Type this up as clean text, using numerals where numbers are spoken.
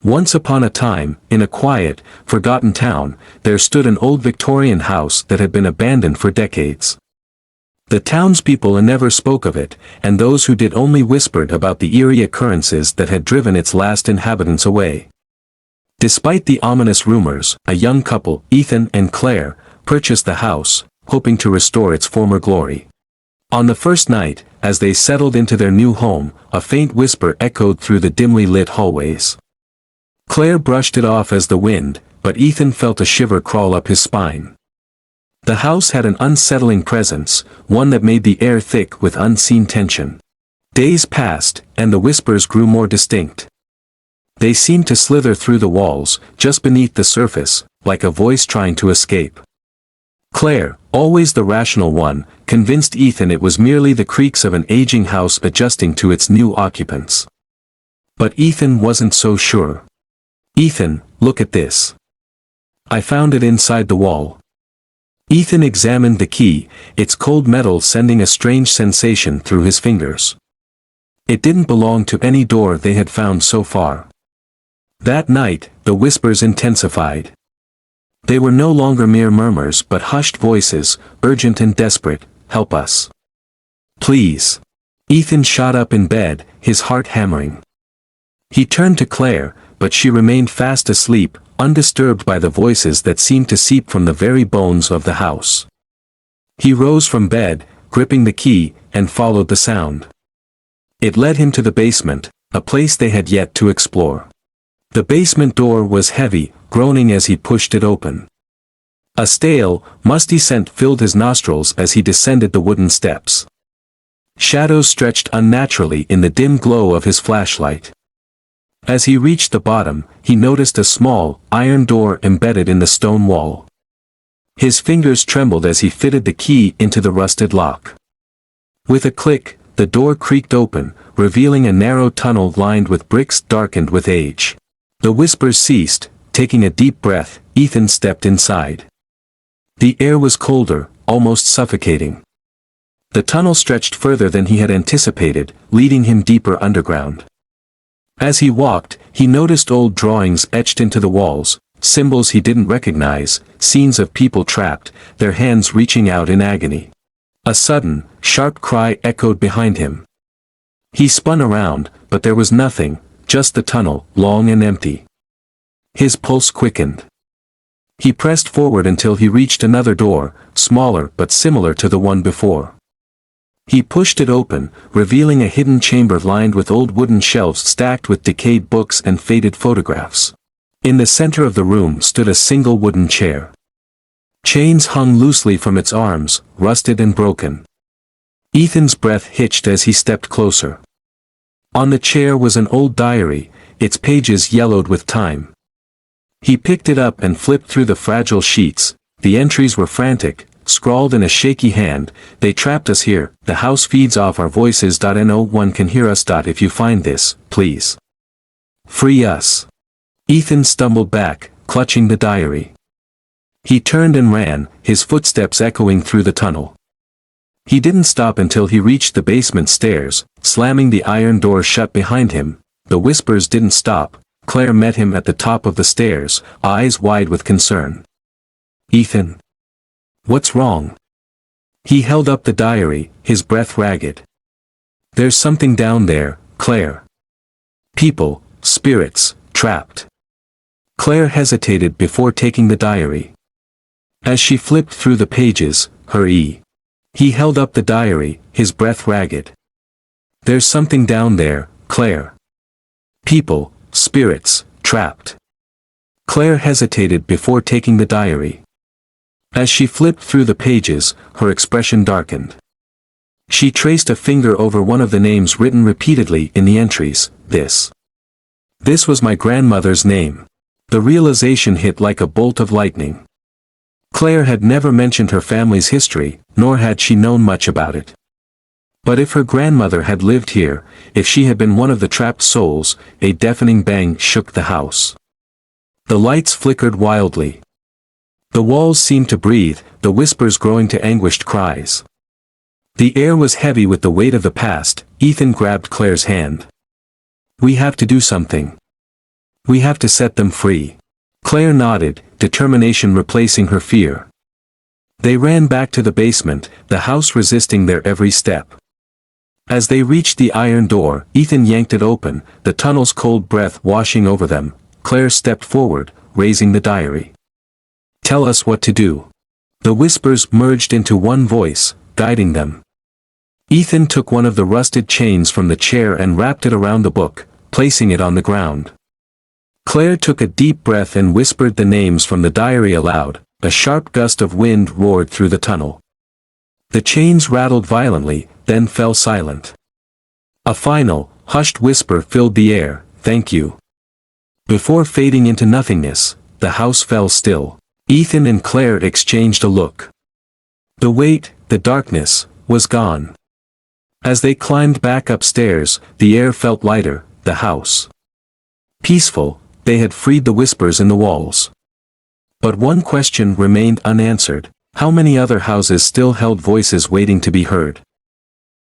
Once upon a time, in a quiet, forgotten town, there stood an old Victorian house that had been abandoned for decades. The townspeople never spoke of it, and those who did only whispered about the eerie occurrences that had driven its last inhabitants away. Despite the ominous rumors, a young couple, Ethan and Claire, purchased the house, hoping to restore its former glory. On the first night, as they settled into their new home, a faint whisper echoed through the dimly lit hallways. Claire brushed it off as the wind, but Ethan felt a shiver crawl up his spine. The house had an unsettling presence, one that made the air thick with unseen tension. Days passed, and the whispers grew more distinct. They seemed to slither through the walls, just beneath the surface, like a voice trying to escape. Claire, always the rational one, convinced Ethan it was merely the creaks of an aging house adjusting to its new occupants. But Ethan wasn't so sure. "Ethan, look at this. I found it inside the wall." Ethan examined the key, its cold metal sending a strange sensation through his fingers. It didn't belong to any door they had found so far. That night, the whispers intensified. They were no longer mere murmurs but hushed voices, urgent and desperate. "Help us. Please." Ethan shot up in bed, his heart hammering. He turned to Claire, but she remained fast asleep, undisturbed by the voices that seemed to seep from the very bones of the house. He rose from bed, gripping the key, and followed the sound. It led him to the basement, a place they had yet to explore. The basement door was heavy, groaning as he pushed it open. A stale, musty scent filled his nostrils as he descended the wooden steps. Shadows stretched unnaturally in the dim glow of his flashlight. As he reached the bottom, he noticed a small, iron door embedded in the stone wall. His fingers trembled as he fitted the key into the rusted lock. With a click, the door creaked open, revealing a narrow tunnel lined with bricks darkened with age. The whispers ceased. Taking a deep breath, Ethan stepped inside. The air was colder, almost suffocating. The tunnel stretched further than he had anticipated, leading him deeper underground. As he walked, he noticed old drawings etched into the walls, symbols he didn't recognize, scenes of people trapped, their hands reaching out in agony. A sudden, sharp cry echoed behind him. He spun around, but there was nothing, just the tunnel, long and empty. His pulse quickened. He pressed forward until he reached another door, smaller but similar to the one before. He pushed it open, revealing a hidden chamber lined with old wooden shelves stacked with decayed books and faded photographs. In the center of the room stood a single wooden chair. Chains hung loosely from its arms, rusted and broken. Ethan's breath hitched as he stepped closer. On the chair was an old diary, its pages yellowed with time. He picked it up and flipped through the fragile sheets. The entries were frantic, scrawled in a shaky hand. "They trapped us here, the house feeds off our voices. No one can hear us. If you find this, please free us." Ethan stumbled back, clutching the diary. He turned and ran, his footsteps echoing through the tunnel. He didn't stop until he reached the basement stairs, slamming the iron door shut behind him. The whispers didn't stop. Claire met him at the top of the stairs, eyes wide with concern. "Ethan. What's wrong?" He held up the diary, his breath ragged. "There's something down there, Claire. People, spirits, trapped." Claire hesitated before taking the diary. As she flipped through the pages, He held up the diary, his breath ragged. "There's something down there, Claire. People, spirits, trapped." Claire hesitated before taking the diary. As she flipped through the pages, her expression darkened. She traced a finger over one of the names written repeatedly in the entries. This was my grandmother's name. The realization hit like a bolt of lightning. Claire had never mentioned her family's history, nor had she known much about it. But if her grandmother had lived here, if she had been one of the trapped souls, a deafening bang shook the house. The lights flickered wildly. The walls seemed to breathe, the whispers growing to anguished cries. The air was heavy with the weight of the past. Ethan grabbed Claire's hand. "We have to do something." We have to set them free. Claire nodded, determination replacing her fear. They ran back to the basement, the house resisting their every step. As they reached the iron door, Ethan yanked it open, the tunnel's cold breath washing over them. Claire stepped forward, raising the diary. Tell us what to do. The whispers merged into one voice, guiding them. Ethan took one of the rusted chains from the chair and wrapped it around the book, placing it on the ground. Claire took a deep breath and whispered the names from the diary aloud. A sharp gust of wind roared through the tunnel. The chains rattled violently, then fell silent. A final, hushed whisper filled the air, "Thank you." Before fading into nothingness, the house fell still. Ethan and Claire exchanged a look. The weight, the darkness, was gone. As they climbed back upstairs, the air felt lighter, the house peaceful. They had freed the whispers in the walls. But one question remained unanswered. How many other houses still held voices waiting to be heard?